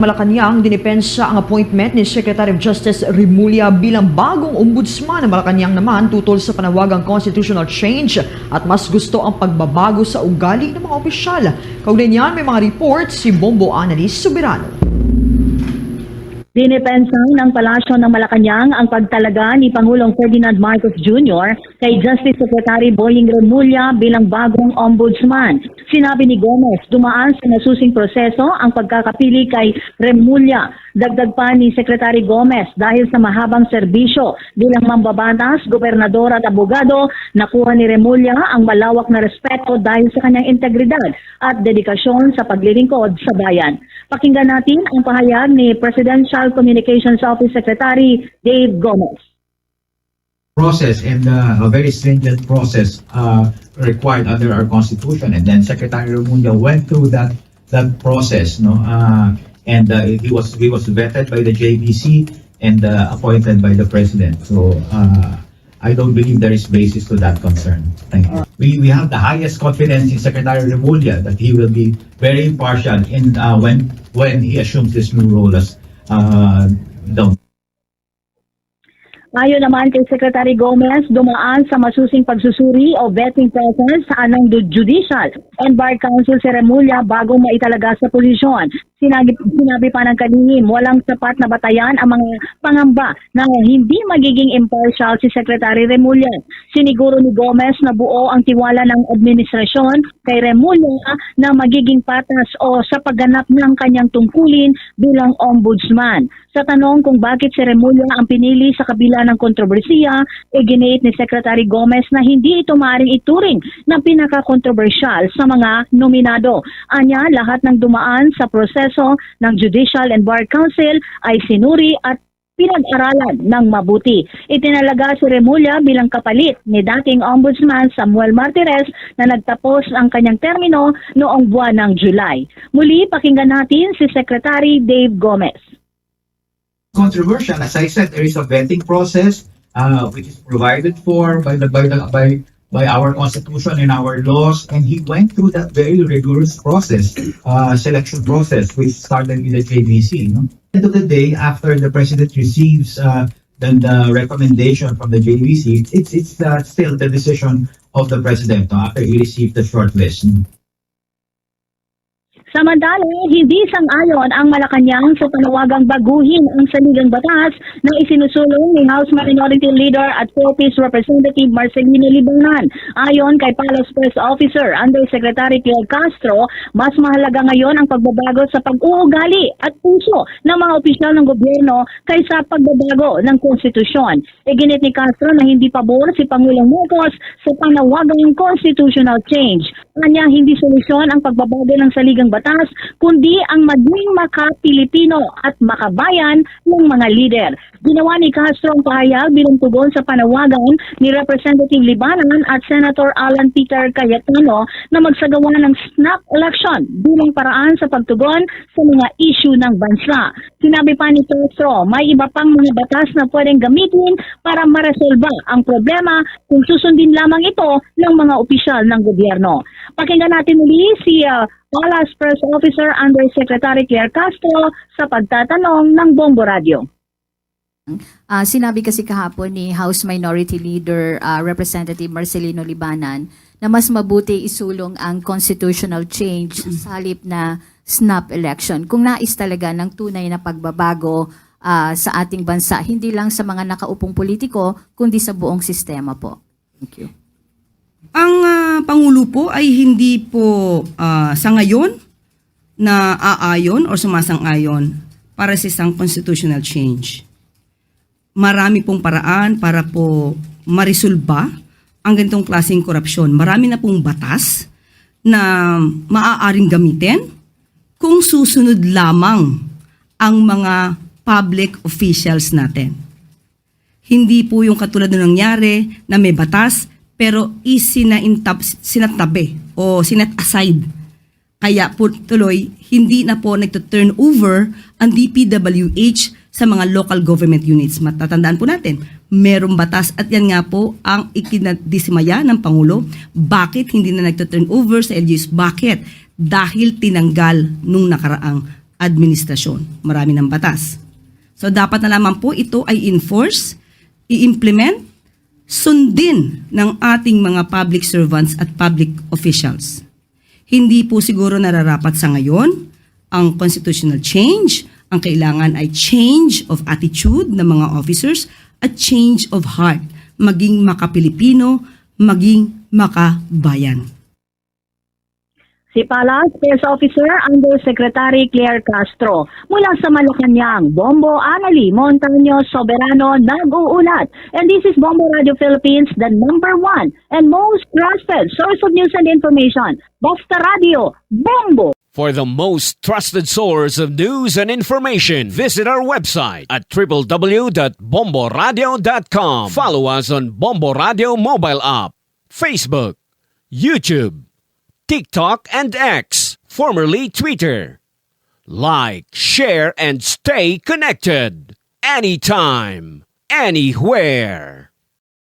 Malacanang dinipensa ang appointment ni Secretary of Justice Remulla bilang bagong ombudsman. Malacanang naman tutol sa panawagang constitutional change at mas gusto ang pagbabago sa ugali ng mga opisyal. Kaugnay niyan, may mga report si Bombo Annalise Soberano. Dinipensa ng Palasyo ng Malacanang ang pagtalaga ni Pangulong Ferdinand Marcos Jr. kay Justice Secretary Boying Remulla bilang bagong ombudsman. Sinabi ni Gomez, dumaan sa nasusing proseso ang pagkakapili kay Remulla. Dagdag pa ni Secretary Gomez, dahil sa mahabang serbisyo bilang mambabatas, gobernador at abogado, nakuha ni Remulla ang malawak na respeto dahil sa kanyang integridad at dedikasyon sa paglilingkod sa bayan. Pakinggan natin ang pahayag ni Presidential Communications Office Secretary Dave Gomez. Process and a very stringent process required under our constitution, and then Secretary Remulla went through that process, and he was vetted by the JBC and appointed by the president. So I don't believe there is basis to that concern. Thank you. We have the highest confidence in Secretary Remulla that he will be very impartial in when he assumes this new role as the. Ayon naman kay Secretary Gomez, dumaan sa masusing pagsusuri o vetting process sa anong Judicial and Bar Council si Remulla bago maitalaga sa posisyon. Sinabi pa ng kalihim, walang sapat na batayan ang mga pangamba na hindi magiging impartial si Secretary Remulla. Siniguro ni Gomez na buo ang tiwala ng administrasyon kay Remulla na magiging patas o sa pagganap ng kanyang tungkulin bilang ombudsman. Sa tanong kung bakit si Remulla ang pinili sa kabila ng kontrobersiya, iginiit ni Secretary Gomez na hindi ito maaaring ituring na pinaka-kontrobersyal sa mga nominado. Anya, lahat ng dumaan sa proseso ng Judicial and Bar Council ay sinuri at pinag-aralan ng mabuti. Itinalaga si Remulla bilang kapalit ni dating Ombudsman Samuel Martires na nagtapos ang kanyang termino noong buwan ng July. Muli, pakinggan natin si Secretary Dave Gomez. Controversial, as I said, there is a vetting process which is provided for by our constitution and our laws, and he went through that very rigorous process, selection process, which started with the JBC. End of the day, after the president receives the recommendation from the JBC, it's still the decision of the president after he received the shortlist. Samantala, hindi sang-ayon ang Malacanang sa panawagang baguhin ang saligang batas na isinusulong ni House Minority Leader at Corpus Representative Marcelino Libanan. Ayon kay Palace Press Officer Undersecretary Pierre Castro, mas mahalaga ngayon ang pagbabago sa pag-uugali at puso ng mga opisyal ng gobyerno kaysa pagbabago ng konstitusyon. Iginit ni Castro na hindi pabor si Pangulong Marcos sa panawagang constitutional change. Kanya hindi solusyon ang pagbabago ng saligang batas, kundi ang maging maka-Pilipino at makabayan ng mga lider. Ginawa ni Castro ang pahayag bilang tugon sa panawagan ni Representative Libanan at Senator Alan Peter Cayetano na magsagawa ng snap election bilang paraan sa pagtugon sa mga issue ng bansa. Sinabi pa ni Castro, may iba pang mga batas na pwedeng gamitin para maresolba ang problema kung susundin lamang ito ng mga opisyal ng gobyerno. Pakinggan natin muli si Palace Press Officer Undersecretary Pierre Castro sa pagtatanong ng Bombo Radio. Sinabi kasi kahapon ni House Minority Leader Representative Marcelino Libanan na mas mabuti isulong ang constitutional change sa halip na snap election. Kung nais talaga ng tunay na pagbabago sa ating bansa, hindi lang sa mga nakaupong politiko, kundi sa buong sistema po. Thank you. Ang Pangulo po ay hindi po sa ngayon na aayon o sumasang-ayon para sa isang constitutional change. Marami pong paraan para po marisolba ang ganitong klaseng korupsyon. Marami na pong batas na maaaring gamitin kung susunod lamang ang mga public officials natin. Hindi po yung katulad na nangyari na may batas pero sinatabi o sinet aside. Kaya po tuloy, hindi na po nagto-turn over ang DPWH sa mga local government units. Matatandaan po natin, merong batas at yan nga po ang ikinadismaya ng Pangulo. Bakit hindi na nagto-turn over sa LGUs? Bakit? Dahil tinanggal nung nakaraang administrasyon. Marami ng batas. So dapat na lamang po ito ay enforce, i-implement, sundin ng ating mga public servants at public officials. Hindi po siguro nararapat sa ngayon ang constitutional change. Ang kailangan ay change of attitude ng mga officers at change of heart. Maging maka-Pilipino, maging makabayan. Si Palas First Officer Undersecretary Claire Castro mula sa Malacanang, Bombo Anali Montaño Soberano nag-uulat. And this is Bombo Radio Philippines, the #1 and most trusted source of news and information. Basta Radio, Bombo! For the most trusted source of news and information, visit our website at www.bomboradio.com. Follow us on Bombo Radio mobile app, Facebook, YouTube, TikTok, and X, formerly Twitter. Like, share, and stay connected. Anytime, anywhere.